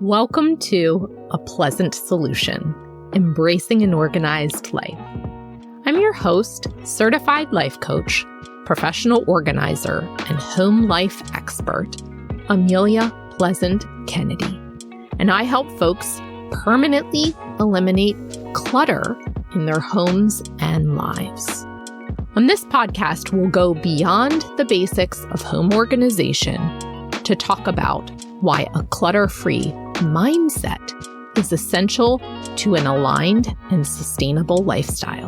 Welcome to A Pleasant Solution, Embracing an Organized Life. I'm your host, certified life coach, professional organizer, and home life expert, Amelia Pleasant Kennedy. And I help folks permanently eliminate clutter in their homes and lives. On this podcast, we'll go beyond the basics of home organization to talk about why a clutter-free mindset is essential to an aligned and sustainable lifestyle.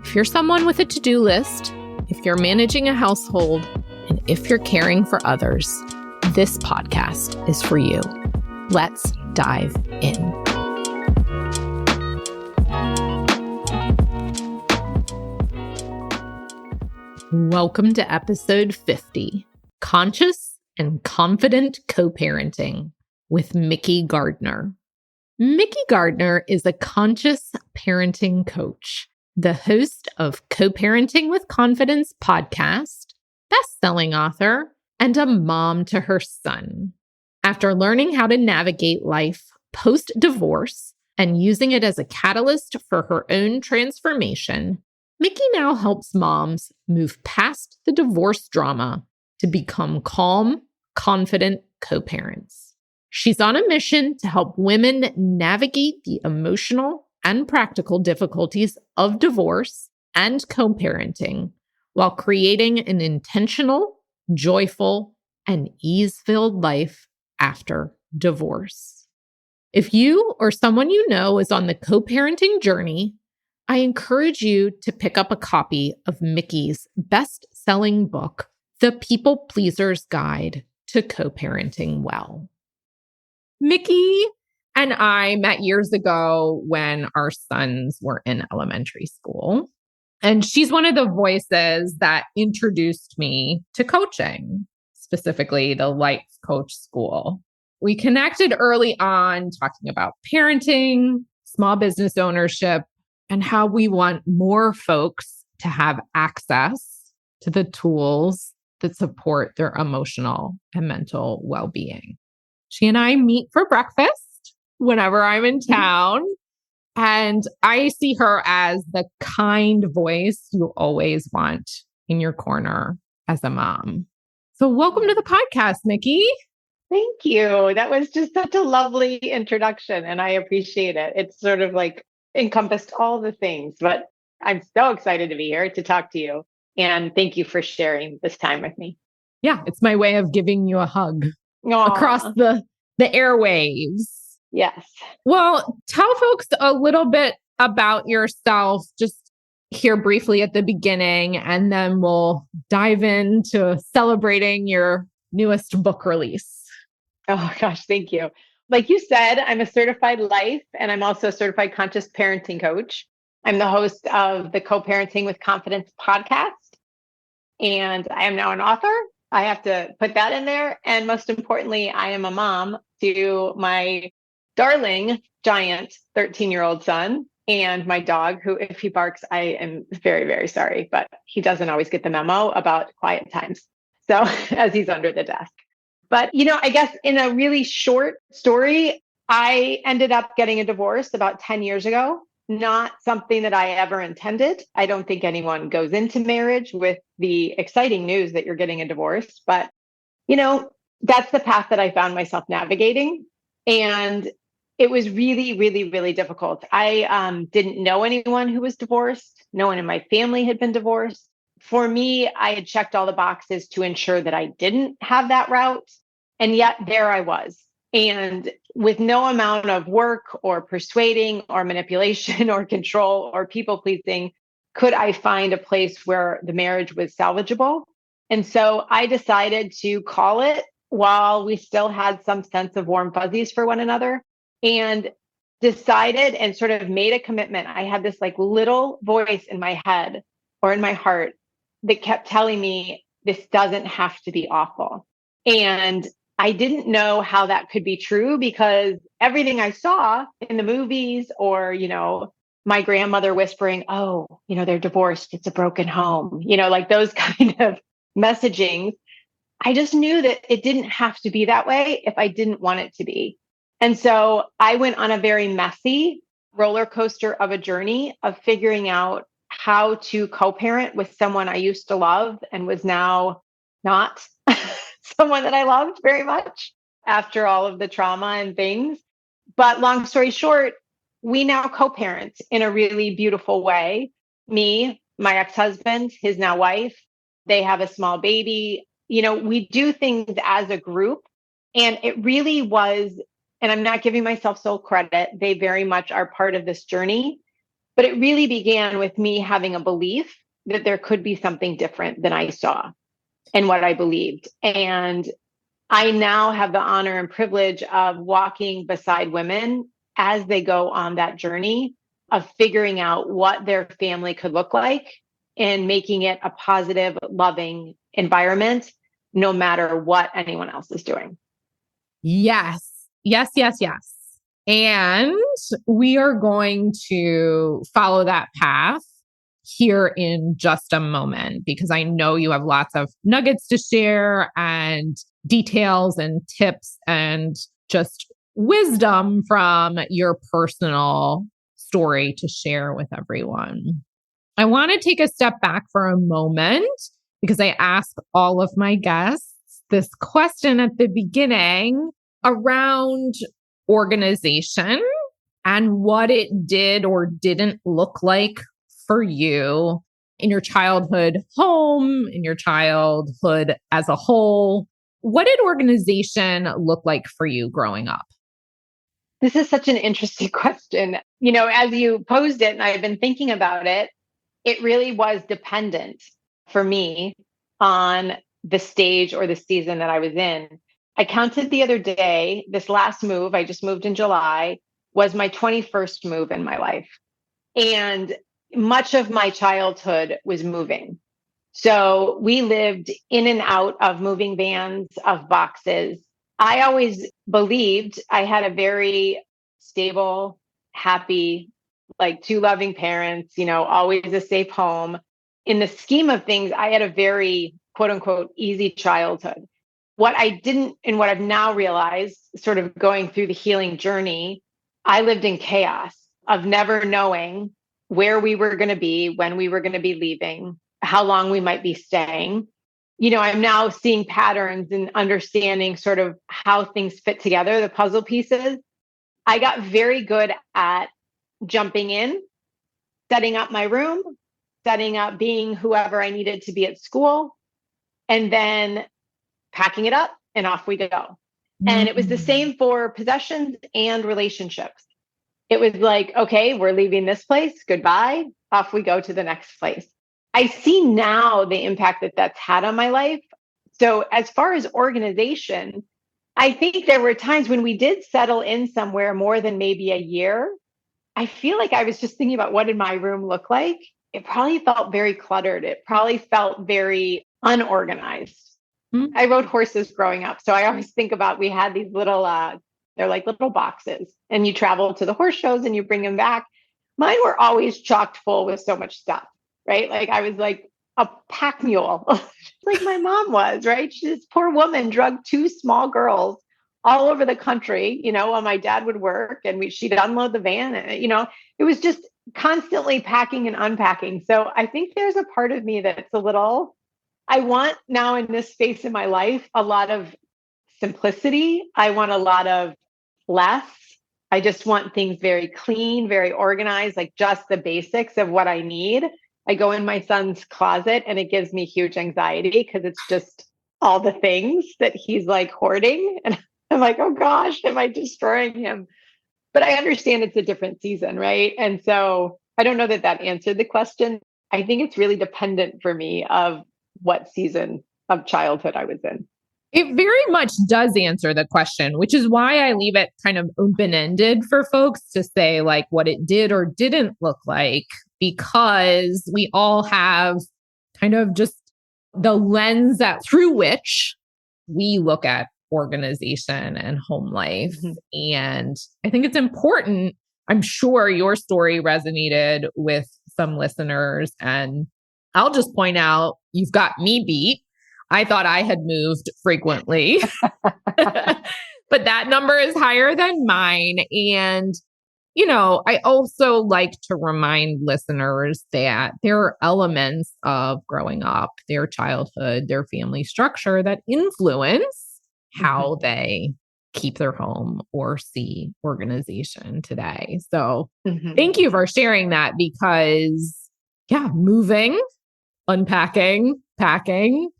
If you're someone with a to-do list, if you're managing a household, and if you're caring for others, this podcast is for you. Let's dive in. Welcome to episode 50, Conscious and Confident Co-Parenting with Mikki Gardner. Mikki Gardner is a conscious parenting coach, the host of Co-Parenting with Confidence podcast, best-selling author, and a mom to her son. After learning how to navigate life post-divorce and using it as a catalyst for her own transformation, Mikki now helps moms move past the divorce drama to become calm, confident co-parents. She's on a mission to help women navigate the emotional and practical difficulties of divorce and co-parenting while creating an intentional, joyful, and ease-filled life after divorce. If you or someone you know is on the co-parenting journey, I encourage you to pick up a copy of Mikki's best-selling book, The People Pleaser's Guide to Co-Parenting Well. Mikki and I met years ago when our sons were in elementary school. And she's one of the voices that introduced me to coaching, specifically the Life Coach School. We connected early on talking about parenting, small business ownership, and how we want more folks to have access to the tools that support their emotional and mental well-being. She and I meet for breakfast whenever I'm in town, and I see her as the kind voice you always want in your corner as a mom. So welcome to the podcast, Mikki. Thank you. That was just such a lovely introduction, and I appreciate it. It's sort of like encompassed all the things, but I'm so excited to be here to talk to you. And thank you for sharing this time with me. Yeah, it's my way of giving you a hug across the airwaves. Yes. Well, tell folks a little bit about yourself, just here briefly at the beginning, and then we'll dive into celebrating your newest book release. Oh gosh, thank you. Like you said, I'm a certified life, and I'm also a certified conscious parenting coach. I'm the host of the Co-Parenting with Confidence podcast, and I am now an author. I have to put that in there. And most importantly, I am a mom to my darling, giant 13-year-old son and my dog, who, if he barks, I am very, very sorry, but he doesn't always get the memo about quiet times. So as he's under the desk. But, I guess in a really short story, I ended up getting a divorce about 10 years ago. Not something that I ever intended. I don't think anyone goes into marriage with the exciting news that you're getting a divorce. But, that's the path that I found myself navigating. And it was really, really, really difficult. I didn't know anyone who was divorced. No one in my family had been divorced. For me, I had checked all the boxes to ensure that I didn't have that route. And yet there I was. And with no amount of work or persuading or manipulation or control or people pleasing, could I find a place where the marriage was salvageable? And so I decided to call it while we still had some sense of warm fuzzies for one another, and decided and sort of made a commitment. I had this like little voice in my head or in my heart that kept telling me this doesn't have to be awful. And I didn't know how that could be true because everything I saw in the movies or, my grandmother whispering, oh, they're divorced, it's a broken home, like those kind of messaging. I just knew that it didn't have to be that way if I didn't want it to be. And so I went on a very messy roller coaster of a journey of figuring out how to co-parent with someone I used to love and was now not someone that I loved very much after all of the trauma and things. But long story short, we now co-parent in a really beautiful way. Me, my ex-husband, his now wife, they have a small baby. We do things as a group. And it really was, and I'm not giving myself sole credit, they very much are part of this journey. But it really began with me having a belief that there could be something different than I saw and what I believed. And I now have the honor and privilege of walking beside women as they go on that journey of figuring out what their family could look like and making it a positive, loving environment, no matter what anyone else is doing. Yes. Yes, yes, yes. And we are going to follow that path here in just a moment, because I know you have lots of nuggets to share and details and tips and just wisdom from your personal story to share with everyone. I want to take a step back for a moment because I ask all of my guests this question at the beginning around organization and what it did or didn't look like for you in your childhood home, in your childhood as a whole. What did organization look like for you growing up? This is such an interesting question. As you posed it, and I've been thinking about it, it really was dependent for me on the stage or the season that I was in. I counted the other day, this last move, I just moved in July, was my 21st move in my life. And much of my childhood was moving. So we lived in and out of moving vans, of boxes. I always believed I had a very stable, happy, like two loving parents, always a safe home. In the scheme of things, I had a very quote unquote easy childhood. What I didn't, and what I've now realized, sort of going through the healing journey, I lived in chaos of never knowing where we were going to be, when we were going to be leaving, how long we might be staying. I'm now seeing patterns and understanding sort of how things fit together, the puzzle pieces. I got very good at jumping in, setting up my room, setting up being whoever I needed to be at school, and then packing it up and off we go. Mm-hmm. And it was the same for possessions and relationships. It was like, okay, we're leaving this place. Goodbye. Off we go to the next place. I see now the impact that that's had on my life. So as far as organization, I think there were times when we did settle in somewhere more than maybe a year. I feel like I was just thinking about what did my room look like? It probably felt very cluttered. It probably felt very unorganized. Mm-hmm. I rode horses growing up. So I always think about, we had these little, they're like little boxes, and you travel to the horse shows and you bring them back. Mine were always chocked full with so much stuff, right? Like I was like a pack mule, like my mom was, right? This poor woman drugged two small girls all over the country, while my dad would work and she'd unload the van. And, it was just constantly packing and unpacking. So I think there's a part of me that's a little, I want now in this space in my life, a lot of simplicity. I want a lot of less. I just want things very clean, very organized, like just the basics of what I need. I go in my son's closet and it gives me huge anxiety because it's just all the things that he's like hoarding. And I'm like, oh gosh, am I destroying him? But I understand it's a different season, right? And so I don't know that that answered the question. I think it's really dependent for me of what season of childhood I was in. It very much does answer the question, which is why I leave it kind of open-ended for folks to say like what it did or didn't look like, because we all have kind of just the lens that through which we look at organization and home life. Mm-hmm. And I think it's important. I'm sure your story resonated with some listeners, and I'll just point out, you've got me beat. I thought I had moved frequently. but that number is higher than mine. And, I also like to remind listeners that there are elements of growing up, their childhood, their family structure that influence how they keep their home or see organization today. So thank you for sharing that because, moving, unpacking, packing,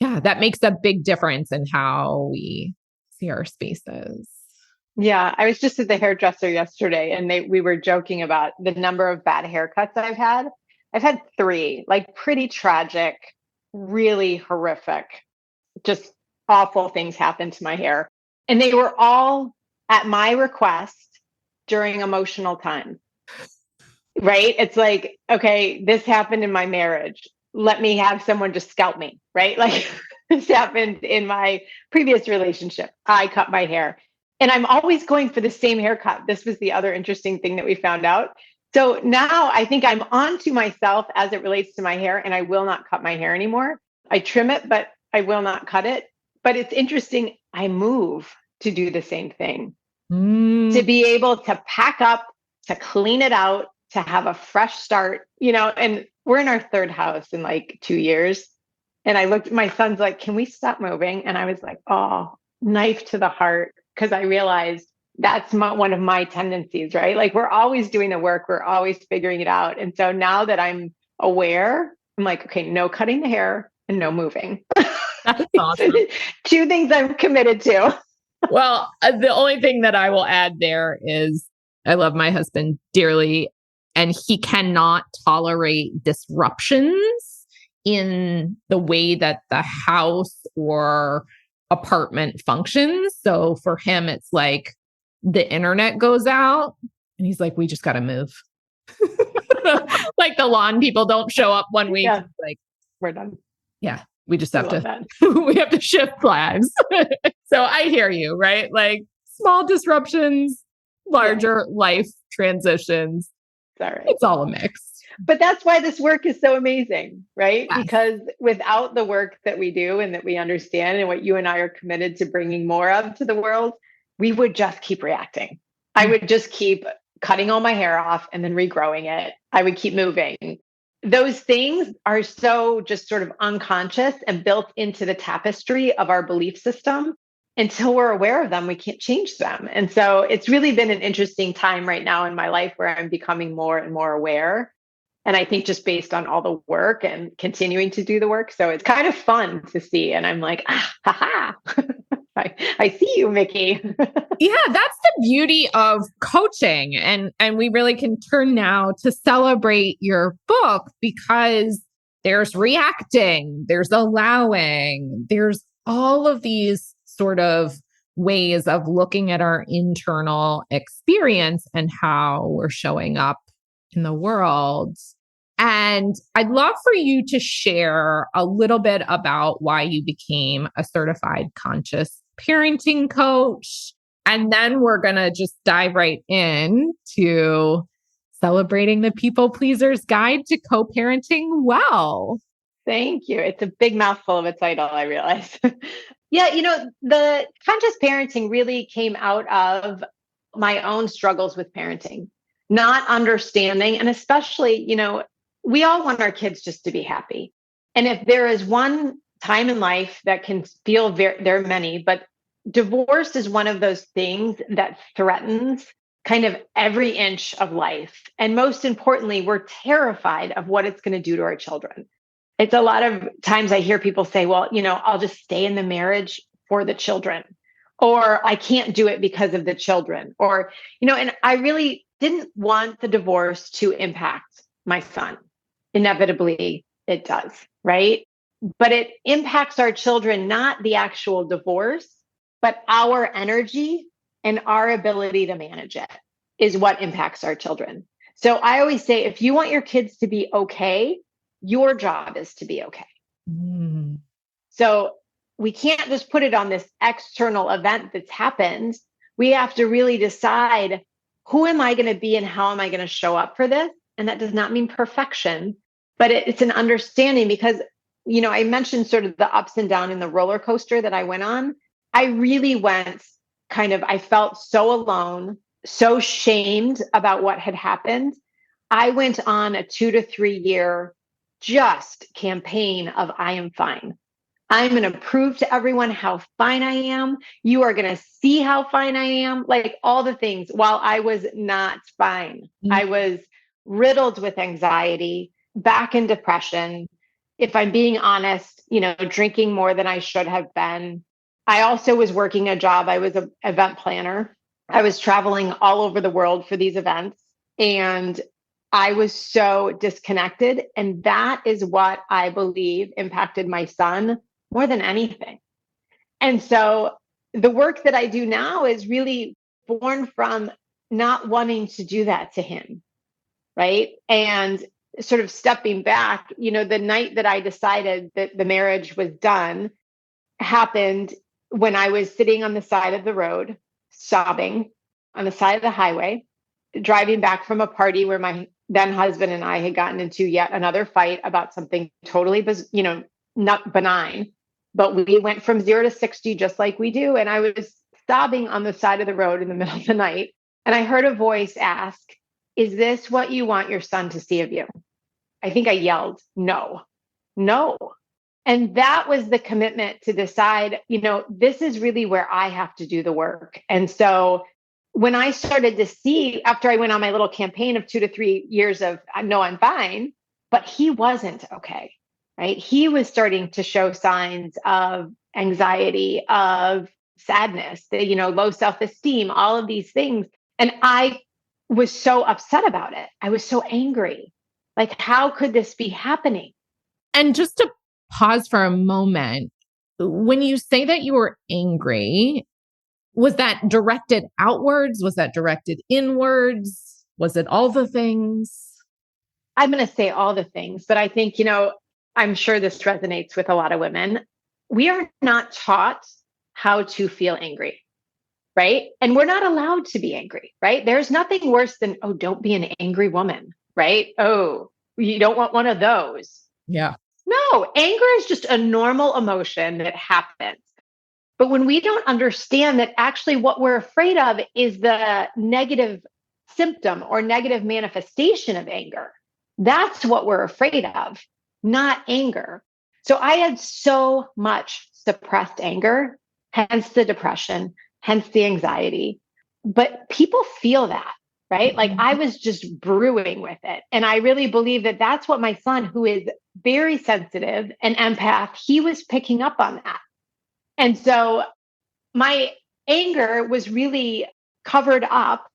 that makes a big difference in how we see our spaces. Yeah, I was just at the hairdresser yesterday and we were joking about the number of bad haircuts I've had. I've had 3, like pretty tragic, really horrific, just awful things happen to my hair. And they were all at my request during emotional time. Right? It's like, okay, this happened in my marriage. Let me have someone just scalp me, right? Like this happened in my previous relationship. I cut my hair. And I'm always going for the same haircut. This was the other interesting thing that we found out. So now I think I'm on to myself as it relates to my hair, and I will not cut my hair anymore. I trim it, but I will not cut it. But it's interesting. I move to do the same thing, to be able to pack up, to clean it out, to have a fresh start, and we're in our 3rd house in like 2 years. And I looked, my son's like, can we stop moving? And I was like, oh, knife to the heart. Cause I realized that's one of my tendencies, right? Like we're always doing the work. We're always figuring it out. And so now that I'm aware, I'm like, okay, no cutting the hair and no moving. That's awesome. 2 things I'm committed to. Well, the only thing that I will add there is I love my husband dearly, and he cannot tolerate disruptions in the way that the house or apartment functions. So for him, it's like the internet goes out and he's like, we just got to move. Like the lawn people don't show up one week. Yeah. Like, we're done. Yeah. We just have to, we have to shift lives. So I hear you, right? Like small disruptions, larger life transitions. All right. It's all a mix. But that's why this work is so amazing, right? Yes. Because without the work that we do and that we understand and what you and I are committed to bringing more of to the world, we would just keep reacting. I would just keep cutting all my hair off and then regrowing it. I would keep moving. Those things are so just sort of unconscious and built into the tapestry of our belief system. Until we're aware of them, we can't change them. And so it's really been an interesting time right now in my life where I'm becoming more and more aware. And I think just based on all the work and continuing to do the work. So it's kind of fun to see. And I'm like, I see you, Mikki. Yeah, that's the beauty of coaching. And we really can turn now to celebrate your book because there's reacting, there's allowing, there's all of these sort of ways of looking at our internal experience and how we're showing up in the world. And I'd love for you to share a little bit about why you became a certified conscious parenting coach. And then we're going to just dive right in to celebrating the People Pleaser's Guide to Co-Parenting Well. Thank you. It's a big mouthful of a title, I realize. Yeah, the conscious parenting really came out of my own struggles with parenting, not understanding. And especially, we all want our kids just to be happy. And if there is one time in life that can feel there are many, but divorce is one of those things that threatens kind of every inch of life. And most importantly, we're terrified of what it's going to do to our children. It's a lot of times I hear people say, well, I'll just stay in the marriage for the children, or I can't do it because of the children, or, and I really didn't want the divorce to impact my son. Inevitably, it does, right? But it impacts our children, not the actual divorce, but our energy and our ability to manage it is what impacts our children. So I always say, if you want your kids to be okay, your job is to be okay. So we can't just put it on this external event that's happened. We have to really decide, who am I going to be and how am I going to show up for this? And that does not mean perfection, but it's an understanding because, I mentioned sort of the ups and downs in the roller coaster that I went on. I really went I felt so alone, so shamed about what had happened. I went on a 2 to 3 year just campaign of I am fine. I'm going to prove to everyone how fine I am. You are going to see how fine I am. Like all the things while I was not fine. I was riddled with anxiety, back in depression. If I'm being honest, drinking more than I should have been. I also was working a job. I was an event planner. I was traveling all over the world for these events. And I was so disconnected. And that is what I believe impacted my son more than anything. And so the work that I do now is really born from not wanting to do that to him. Right. And sort of stepping back, the night that I decided that the marriage was done happened when I was sitting on the side of the road, sobbing on the side of the highway, driving back from a party where my then husband and I had gotten into yet another fight about something totally, not benign, but we went from 0 to 60 just like we do. And I was sobbing on the side of the road in the middle of the night. And I heard a voice ask, "Is this what you want your son to see of you?" I think I yelled, "No, no." And that was the commitment to decide, this is really where I have to do the work. And so when I started to see, after I went on my little campaign of 2 to 3 years of, I know I'm fine, but he wasn't okay, right? He was starting to show signs of anxiety, of sadness, low self-esteem, all of these things. And I was so upset about it. I was so angry. Like, how could this be happening? And just to pause for a moment, when you say that you were angry, was that directed outwards? Was that directed inwards? Was it all the things? I'm going to say all the things, but I think, I'm sure this resonates with a lot of women. We are not taught how to feel angry, right? And we're not allowed to be angry, right? There's nothing worse than, oh, don't be an angry woman, right? Oh, you don't want one of those. Yeah. No, anger is just a normal emotion that happens. But when we don't understand that actually what we're afraid of is the negative symptom or negative manifestation of anger, that's what we're afraid of, not anger. So I had so much suppressed anger, hence the depression, hence the anxiety. But people feel that, right? Like I was just brewing with it. And I really believe that that's what my son, who is very sensitive and empath, he was picking up on that. And so my anger was really covered up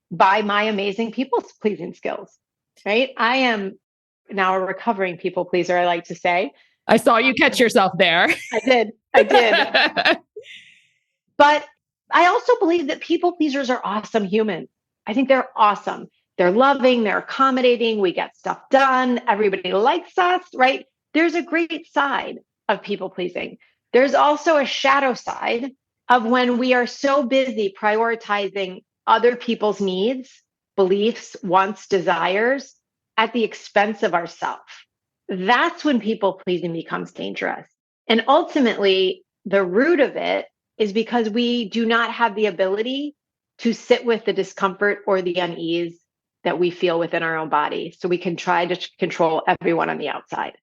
by my amazing people pleasing skills, right? I am now a recovering people pleaser, I like to say. I saw you catch yourself there. I did. But I also believe that people pleasers are awesome humans. I think they're awesome. They're loving, they're accommodating, we get stuff done, everybody likes us, right? There's a great side of people pleasing. There's also a shadow side of when we are so busy prioritizing other people's needs, beliefs, wants, desires at the expense of ourselves. That's when people pleasing becomes dangerous. And ultimately, the root of it is because we do not have the ability to sit with the discomfort or the unease that we feel within our own body. So we can try to control everyone on the outside.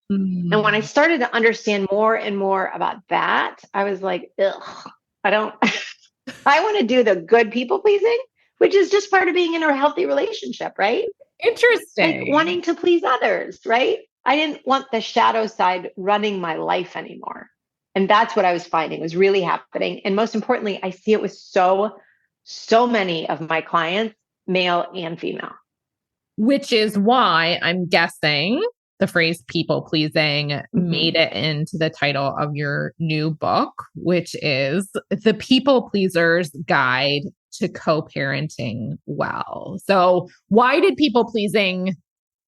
And when I started to understand more and more about that, I was like, ugh, I want to do the good people pleasing, which is just part of being in a healthy relationship, right? Interesting. Like wanting to please others, right? I didn't want the shadow side running my life anymore. And that's what I was finding was really happening. And most importantly, I see it with so many of my clients, male and female. Which is why I'm guessing the phrase people pleasing made it into the title of your new book, which is The People Pleaser's Guide to Co-Parenting Well. So why did people pleasing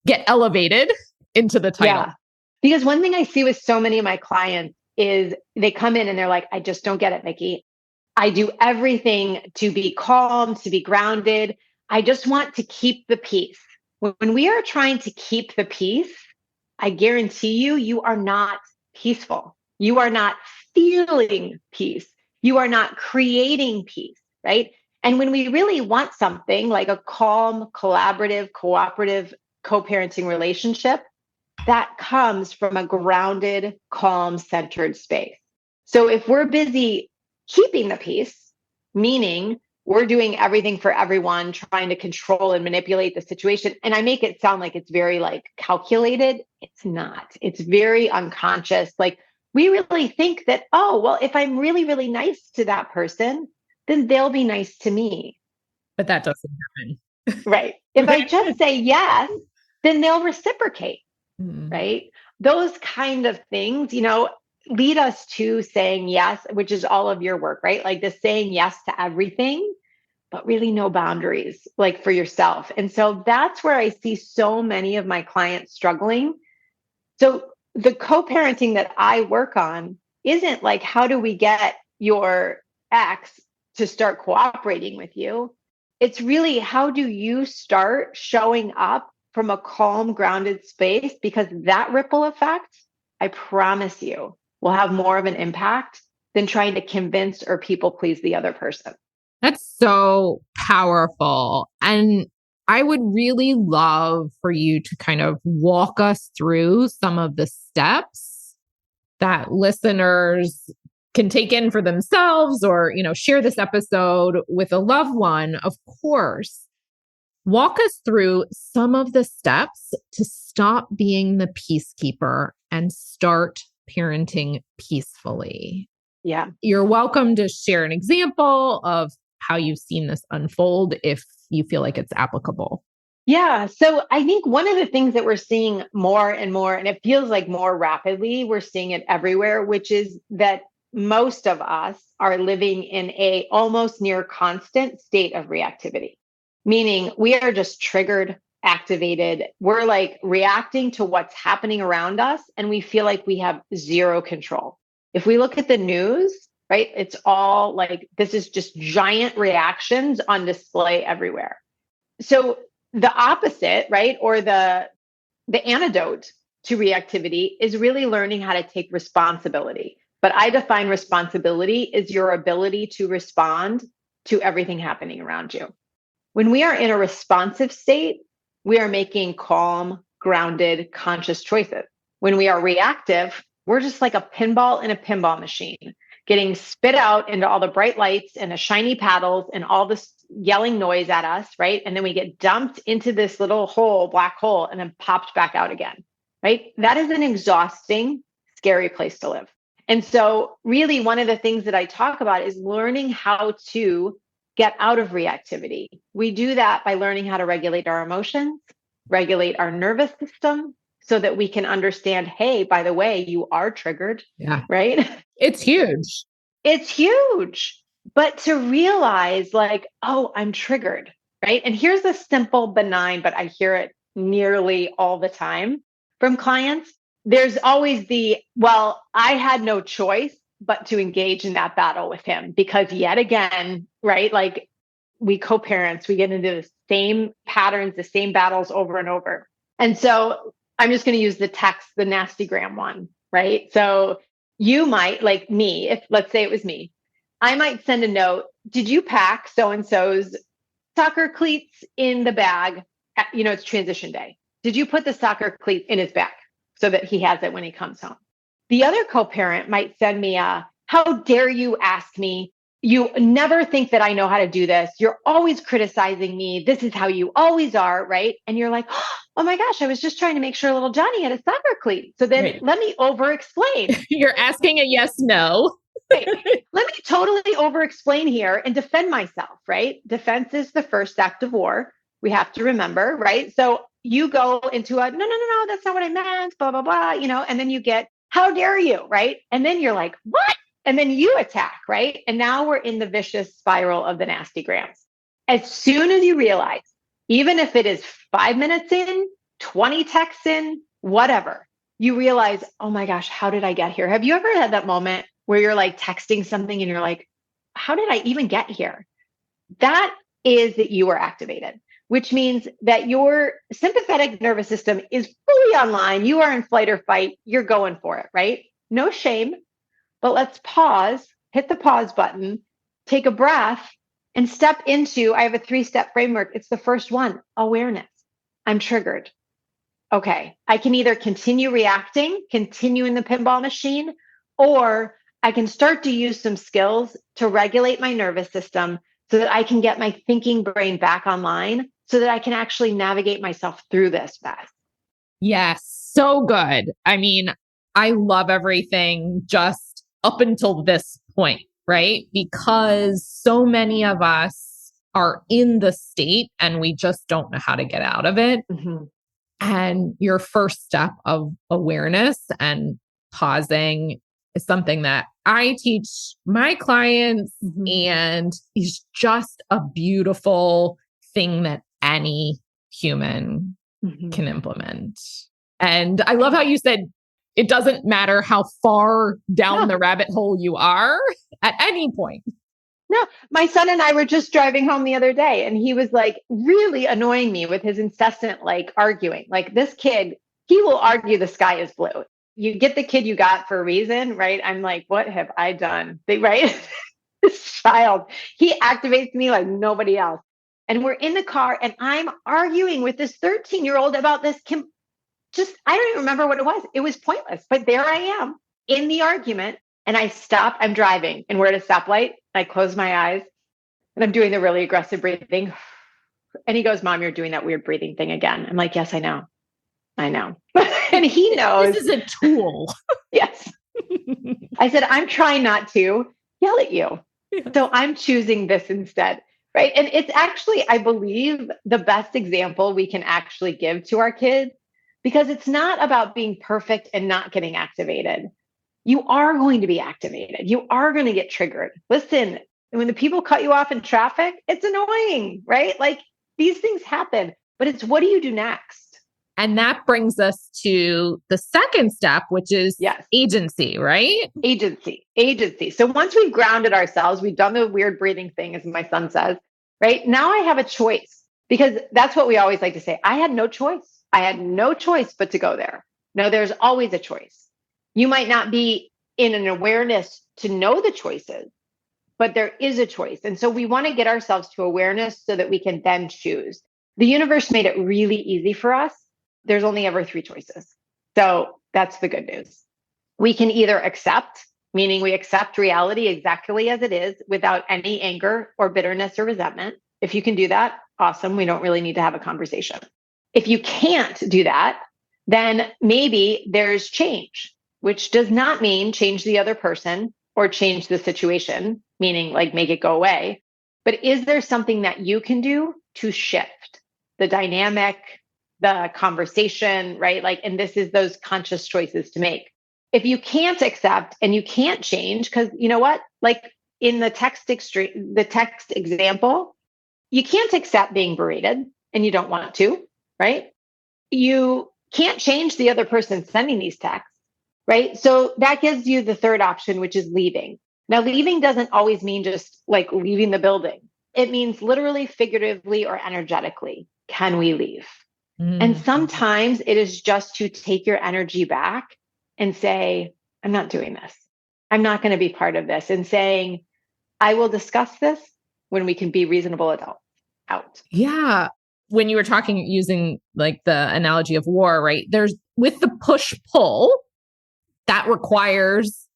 get elevated into the title? Yeah, because one thing I see with so many of my clients is they come in and they're like, I just don't get it, Mikki. I do everything to be calm, to be grounded. I just want to keep the peace. When we are trying to keep the peace, I guarantee you, you are not peaceful. You are not feeling peace. You are not creating peace, right? And when we really want something like a calm, collaborative, cooperative, co-parenting relationship, that comes from a grounded, calm, centered space. So if we're busy keeping the peace, meaning we're doing everything for everyone, trying to control and manipulate the situation. And I make it sound like it's very like calculated. It's not. It's very unconscious. Like we really think that, oh, well, if I'm really, really nice to that person, then they'll be nice to me. But that doesn't happen. Right. If I just say yes, then they'll reciprocate. Mm. Right. Those kind of things, lead us to saying yes, which is all of your work, right? Like this saying yes to everything, but really no boundaries, like for yourself. And so that's where I see so many of my clients struggling. So the co-parenting that I work on isn't like, how do we get your ex to start cooperating with you? It's really, how do you start showing up from a calm, grounded space? Because that ripple effect, I promise you, will have more of an impact than trying to convince or people please the other person. That's so powerful. And I would really love for you to kind of walk us through some of the steps that listeners can take in for themselves or, share this episode with a loved one, of course. Walk us through some of the steps to stop being the peacekeeper and start parenting peacefully. Yeah. You're welcome to share an example of how you've seen this unfold if you feel like it's applicable. Yeah. So I think one of the things that we're seeing more and more, and it feels like more rapidly, we're seeing it everywhere, which is that most of us are living in a almost near constant state of reactivity, meaning we are just triggered, activated. We're like reacting to what's happening around us, and we feel like we have zero control. If we look at the news, right, it's all like this is just giant reactions on display everywhere. So the opposite, right, or the antidote to reactivity is really learning how to take responsibility. But I define responsibility as your ability to respond to everything happening around you. When we are in a responsive state, we are making calm, grounded, conscious choices. When we are reactive, we're just like a pinball in a pinball machine, getting spit out into all the bright lights and the shiny paddles and all this yelling noise at us, right? And then we get dumped into this little hole, black hole, and then popped back out again, right? That is an exhausting, scary place to live. And so really one of the things that I talk about is learning how to get out of reactivity. We do that by learning how to regulate our emotions, regulate our nervous system, so that we can understand, hey, by the way, you are triggered, right? It's huge. It's huge. But to realize like, oh, I'm triggered, right? And here's a simple, benign, but I hear it nearly all the time from clients. There's always well, I had no choice but to engage in that battle with him because yet again, right? Like we co-parents, we get into the same patterns, the same battles over and over. And so I'm just going to use the nasty gram one, right? So you might, like me, if let's say it was me, I might send a note. Did you pack so-and-so's soccer cleats in the bag? It's transition day. Did you put the soccer cleats in his bag so that he has it when he comes home? The other co-parent might send me how dare you ask me? You never think that I know how to do this. You're always criticizing me. This is how you always are, right? And you're like, oh my gosh, I was just trying to make sure little Johnny had a soccer cleat. So then let me over-explain. You're asking a yes, no. Right. Let me totally over-explain here and defend myself, right? Defense is the first act of war. We have to remember, right? So you go into no, that's not what I meant, blah, blah, blah, and then you get, how dare you, right? And then you're like, what? And then you attack, right? And now we're in the vicious spiral of the nasty grams. As soon as you realize, even if it is 5 minutes in, 20 texts in, whatever, you realize, oh my gosh, how did I get here? Have you ever had that moment where you're like texting something and you're like, how did I even get here? That is that you are activated, which means that your sympathetic nervous system is fully online. You are in flight or fight. You're going for it, right? No shame, but let's pause hit the pause button, take a breath, and step into, I have a 3-step framework. It's the first one, awareness. I'm triggered. Okay, I can either continue reacting, continue in the pinball machine, or I can start to use some skills to regulate my nervous system so that I can get my thinking brain back online so that I can actually navigate myself through this mess. Yes, so good. I mean, I love everything just up until this point, right? Because so many of us are in the state and we just don't know how to get out of it. Mm-hmm. And your first step of awareness and pausing is something that I teach my clients, and is just a beautiful thing that any human can implement. And I love how you said it doesn't matter how far down the rabbit hole you are at any point. No, my son and I were just driving home the other day, and he was like really annoying me with his incessant like arguing. Like this kid, he will argue the sky is blue. You get the kid you got for a reason, right? I'm like, what have I done? Right? This child, he activates me like nobody else. And we're in the car, and I'm arguing with this 13-year-old about this. I don't even remember what it was. It was pointless, but there I am in the argument. And I stop, I'm driving, and we're at a stoplight. I close my eyes and I'm doing the really aggressive breathing. And he goes, Mom, you're doing that weird breathing thing again. I'm like, yes, I know. And he knows. This is a tool. Yes. I said, I'm trying not to yell at you. Yeah. So I'm choosing this instead. Right. And it's actually, I believe, the best example we can actually give to our kids, because it's not about being perfect and not getting activated. You are going to be activated. You are going to get triggered. Listen, when the people cut you off in traffic, it's annoying, right? Like these things happen, but it's what do you do next? And that brings us to the second step, which is agency, right? Agency. So once we've grounded ourselves, we've done the weird breathing thing, as my son says, right? Now I have a choice, because that's what we always like to say. I had no choice. I had no choice but to go there. No, there's always a choice. You might not be in an awareness to know the choices, but there is a choice. And so we want to get ourselves to awareness so that we can then choose. The universe made it really easy for us. There's only ever 3 choices. So that's the good news. We can either accept, meaning we accept reality exactly as it is without any anger or bitterness or resentment. If you can do that, awesome. We don't really need to have a conversation. If you can't do that, then maybe there's change, which does not mean change the other person or change the situation, meaning like make it go away. But is there something that you can do to shift the dynamic, the conversation, right? Like, and this is those conscious choices to make. If you can't accept and you can't change, because you know what? Like in the text example, you can't accept being berated and you don't want to, right? You can't change the other person sending these texts. Right. So that gives you the third option, which is leaving. Now, leaving doesn't always mean just like leaving the building. It means literally, figuratively, or energetically. Can we leave? And sometimes it is just to take your energy back and say, I'm not doing this. I'm not going to be part of this. And saying, I will discuss this when we can be reasonable adults out. Yeah. When you were talking using like the analogy of war, right? There's with the push-pull, that requires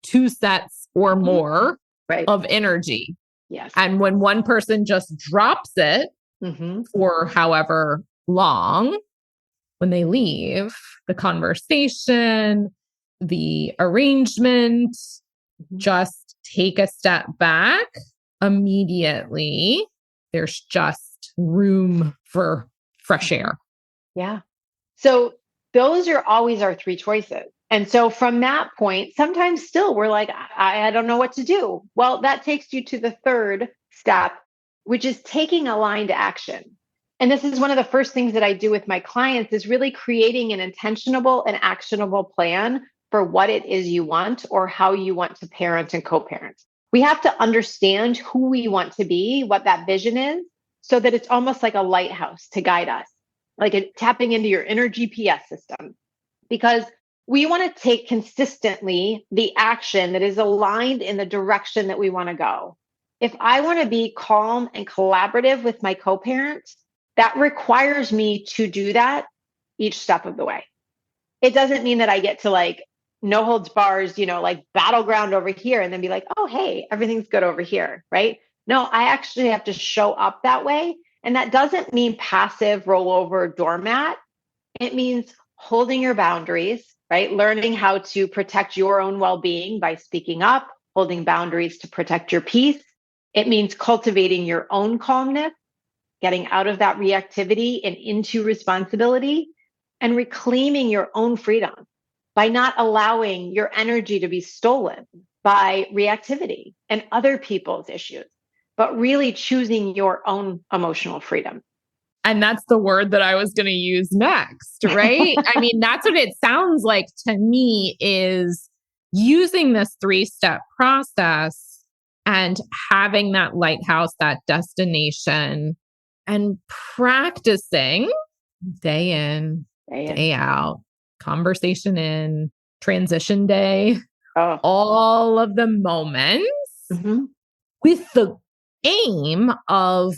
2 sets or more of energy. Yes. And when one person just drops it for however long, when they leave, the conversation, the arrangement, just take a step back immediately. There's just room for fresh air. Yeah. So those are always our 3 choices. And so from that point, sometimes still we're like, I don't know what to do. Well, that takes you to the third step, which is taking aligned action. And this is one of the first things that I do with my clients, is really creating an intentionable and actionable plan for what it is you want or how you want to parent and co-parent. We have to understand who we want to be, what that vision is, so that it's almost like a lighthouse to guide us, like tapping into your inner GPS system. Because we want to take consistently the action that is aligned in the direction that we want to go. If I want to be calm and collaborative with my co-parent, that requires me to do that each step of the way. It doesn't mean that I get to like no holds bars, like battleground over here and then be like, oh, hey, everything's good over here, right? No, I actually have to show up that way. And that doesn't mean passive rollover doormat. It means holding your boundaries, right? Learning how to protect your own well-being by speaking up, holding boundaries to protect your peace. It means cultivating your own calmness, getting out of that reactivity and into responsibility, and reclaiming your own freedom by not allowing your energy to be stolen by reactivity and other people's issues, but really choosing your own emotional freedom. And that's the word that I was going to use next, right? I mean, that's what it sounds like to me, is using this 3-step process and having that lighthouse, that destination, and practicing day in, day out, conversation in, transition day, all of the moments with the aim of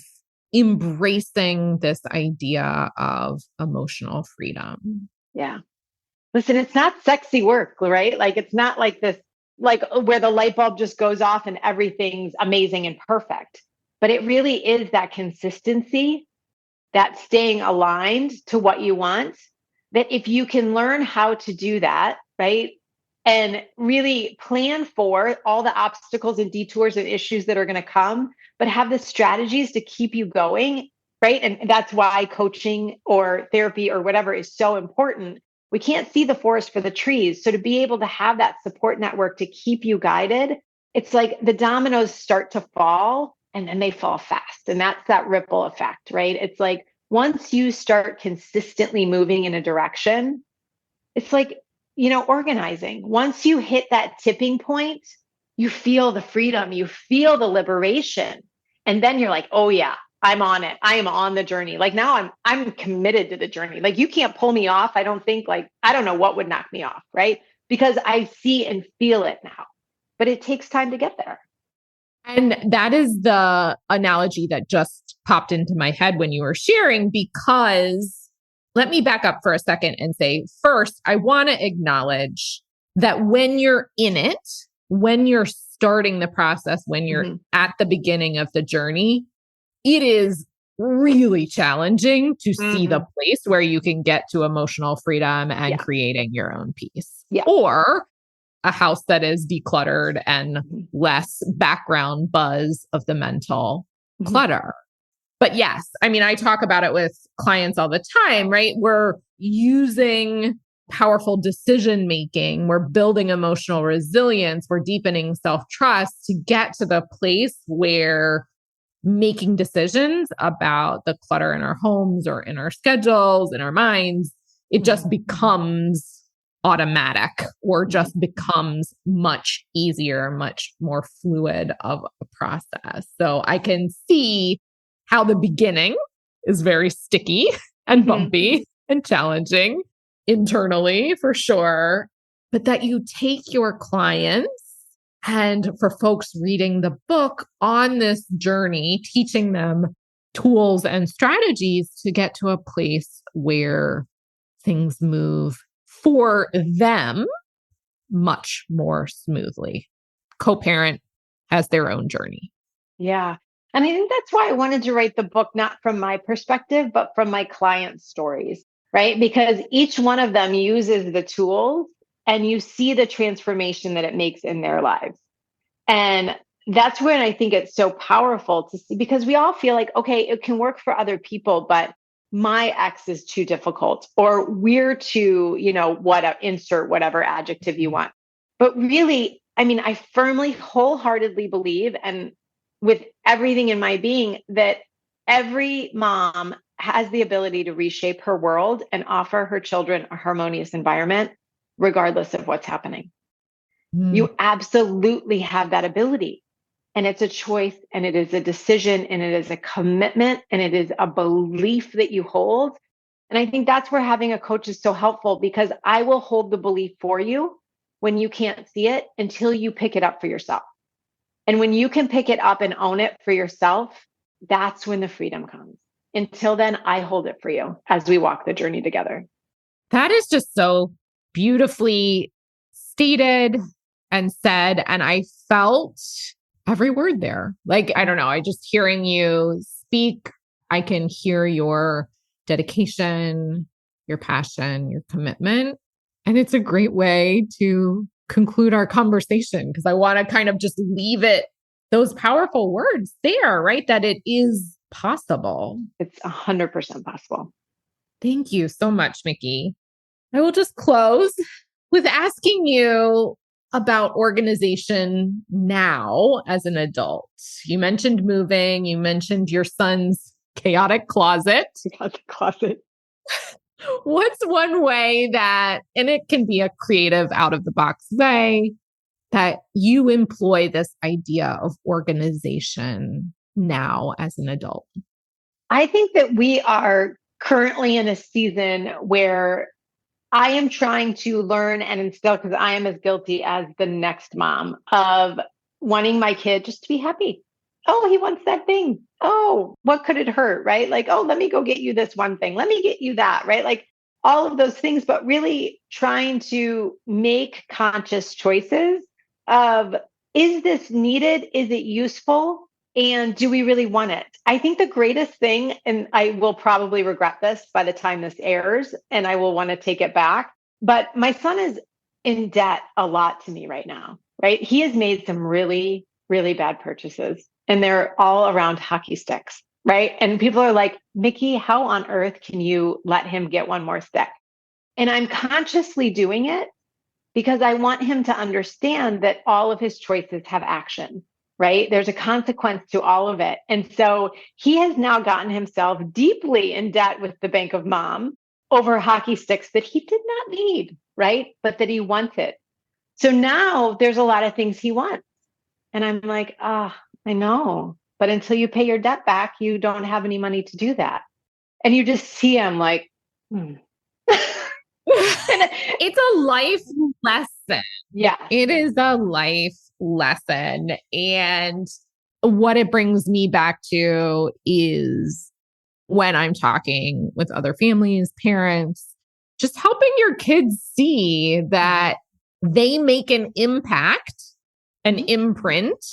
embracing this idea of emotional freedom. Yeah. Listen, it's not sexy work, right? Like, it's not like this, like where the light bulb just goes off and everything's amazing and perfect. But it really is that consistency, that staying aligned to what you want, that if you can learn how to do that, right? And really plan for all the obstacles and detours and issues that are going to come, but have the strategies to keep you going, right? And that's why coaching or therapy or whatever is so important. We can't see the forest for the trees. So to be able to have that support network to keep you guided, it's like the dominoes start to fall and then they fall fast. And that's that ripple effect, right? It's like once you start consistently moving in a direction, it's like, organizing. Once you hit that tipping point, you feel the freedom, you feel the liberation. And then you're like, oh yeah, I'm on it. I am on the journey. Like now I'm committed to the journey. Like you can't pull me off. I don't think I don't know what would knock me off, right? Because I see and feel it now, but it takes time to get there. And that is the analogy that just popped into my head when you were sharing, because let me back up for a second and say, first, I want to acknowledge that when you're in it, when you're starting the process, when you're at the beginning of the journey, it is really challenging to see the place where you can get to emotional freedom and creating your own peace. Or a house that is decluttered and less background buzz of the mental clutter. But yes, I mean, I talk about it with clients all the time, right? We're using powerful decision making. We're building emotional resilience. We're deepening self-trust to get to the place where making decisions about the clutter in our homes or in our schedules, in our minds, it just becomes automatic or just becomes much easier, much more fluid of a process. So I can see how the beginning is very sticky and bumpy and challenging internally for sure, but that you take your clients and for folks reading the book on this journey, teaching them tools and strategies to get to a place where things move for them much more smoothly. Co-parent has their own journey. Yeah. And I think that's why I wanted to write the book, not from my perspective, but from my clients' stories, right? Because each one of them uses the tools and you see the transformation that it makes in their lives. And that's when I think it's so powerful to see, because we all feel like, okay, it can work for other people, but my ex is too difficult, or we're too, insert whatever adjective you want. But really, I mean, I firmly, wholeheartedly believe, and with everything in my being, that every mom has the ability to reshape her world and offer her children a harmonious environment, regardless of what's happening. You absolutely have that ability. And it's a choice, and it is a decision, and it is a commitment, and it is a belief that you hold And I think that's where having a coach is so helpful, because I will hold the belief for you when you can't see it until you pick it up for yourself. And when you can pick it up and own it for yourself, that's when the freedom comes. Until then, I hold it for you as we walk the journey together. That is just so beautifully stated and said. And I felt every word there. Like, I don't know, I just hearing you speak, I can hear your dedication, your passion, your commitment. And it's a great way to conclude our conversation, because I want to kind of just leave it, those powerful words there, right? That it is possible. It's 100% possible. Thank you so much, Mikki. I will just close with asking you about organization now as an adult. You mentioned moving, you mentioned your son's chaotic closet. What's one way that, and it can be a creative, out of the box way, that you employ this idea of organization now as an adult? I think that we are currently in a season where I am trying to learn and instill, because I am as guilty as the next mom, of wanting my kid just to be happy. Oh, he wants that thing. Oh, what could it hurt? Right? Like, oh, let me go get you this one thing. Let me get you that. Right? Like all of those things, but really trying to make conscious choices of, is this needed? Is it useful? And do we really want it? I think the greatest thing, and I will probably regret this by the time this airs, and I will want to take it back, but my son is in debt a lot to me right now, right? He has made some really, really bad purchases, and they're all around hockey sticks, right? And people are like, Mikki, how on earth can you let him get one more stick? And I'm consciously doing it because I want him to understand that all of his choices have action, right? There's a consequence to all of it. And so he has now gotten himself deeply in debt with the Bank of Mom over hockey sticks that he did not need, right? But that he wanted. So now there's a lot of things he wants. And I'm like, I know. But until you pay your debt back, you don't have any money to do that. And you just see him like, It's a life lesson. Yeah. It is a life lesson. And what it brings me back to is when I'm talking with other families, parents, just helping your kids see that they make an impact, an imprint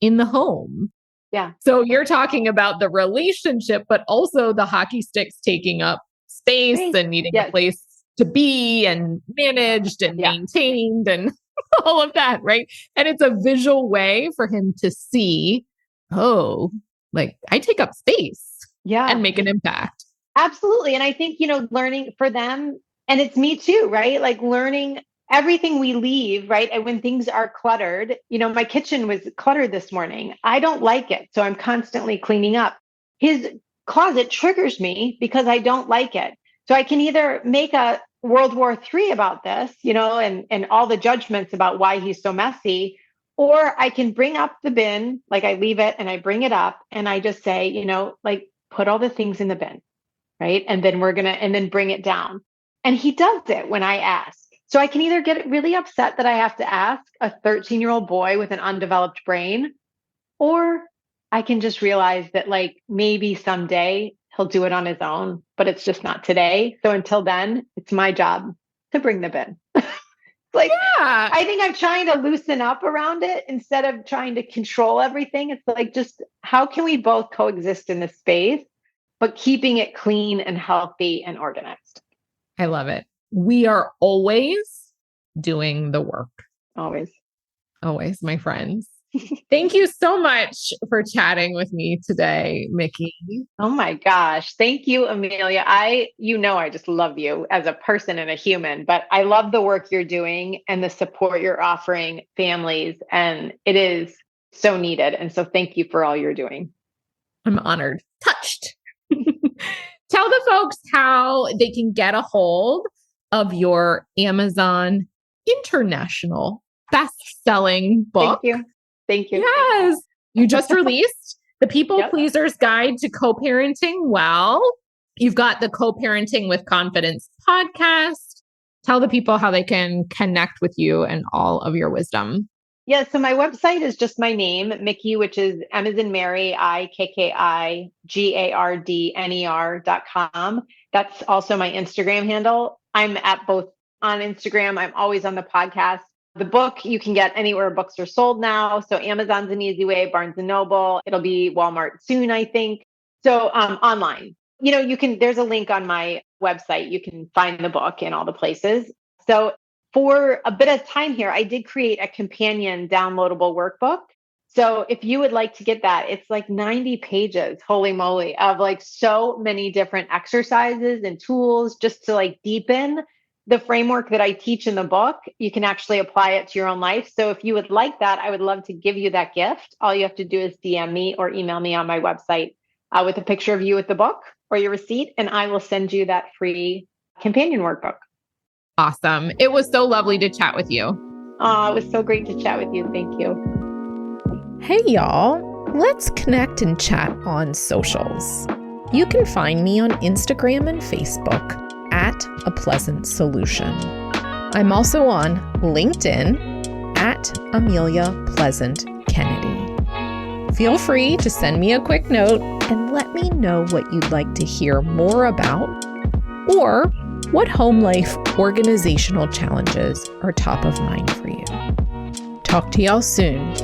in the home. Yeah. So you're talking about the relationship, but also the hockey sticks taking up space and needing a place to be and managed and maintained and all of that, right? And it's a visual way for him to see, oh, like I take up space and make an impact. Absolutely. And I think, learning for them, and it's me too, right? Like learning everything we leave, right? And when things are cluttered, my kitchen was cluttered this morning. I don't like it. So I'm constantly cleaning up. His closet triggers me because I don't like it. So I can either make a World War III about this, and all the judgments about why he's so messy, or I can bring up the bin, like I leave it and I bring it up and I just say, like put all the things in the bin, right? And then and then bring it down. And he does it when I ask. So I can either get really upset that I have to ask a 13-year-old boy with an undeveloped brain, or I can just realize that like maybe someday he'll do it on his own, but it's just not today. So until then, it's my job to bring the bin. I think I'm trying to loosen up around it instead of trying to control everything. It's like, just how can we both coexist in this space, but keeping it clean and healthy and organized? I love it. We are always doing the work. Always. Always, my friends. Thank you so much for chatting with me today, Mikki. Oh my gosh. Thank you, Amelia. I just love you as a person and a human, but I love the work you're doing and the support you're offering families. And it is so needed. And so thank you for all you're doing. I'm honored, touched. Tell the folks how they can get a hold of your Amazon international best-selling book. Thank you. Yes. You just released The People Pleaser's Guide to Co-Parenting Well. You've got the Co-Parenting with Confidence podcast. Tell the people how they can connect with you and all of your wisdom. Yeah, so my website is just my name, Mikki, which is M as in Mary, IKKIGARDNER.com. That's also my Instagram handle. I'm at both on Instagram. I'm always on the podcast. The book you can get anywhere books are sold now. So Amazon's an easy way, Barnes and Noble. It'll be Walmart soon, I think. So online, there's a link on my website. You can find the book in all the places. So for a bit of time here, I did create a companion downloadable workbook. So if you would like to get that, it's like 90 pages, holy moly, of like so many different exercises and tools just to like deepen the framework that I teach in the book. You can actually apply it to your own life. So if you would like that, I would love to give you that gift. All you have to do is DM me or email me on my website with a picture of you with the book or your receipt, and I will send you that free companion workbook. Awesome. It was so lovely to chat with you. It was so great to chat with you. Thank you. Hey, y'all. Let's connect and chat on socials. You can find me on Instagram and Facebook at A Pleasant Solution. I'm also on LinkedIn at Amelia Pleasant Kennedy. Feel free to send me a quick note and let me know what you'd like to hear more about, or what home life organizational challenges are top of mind for you. Talk to y'all soon.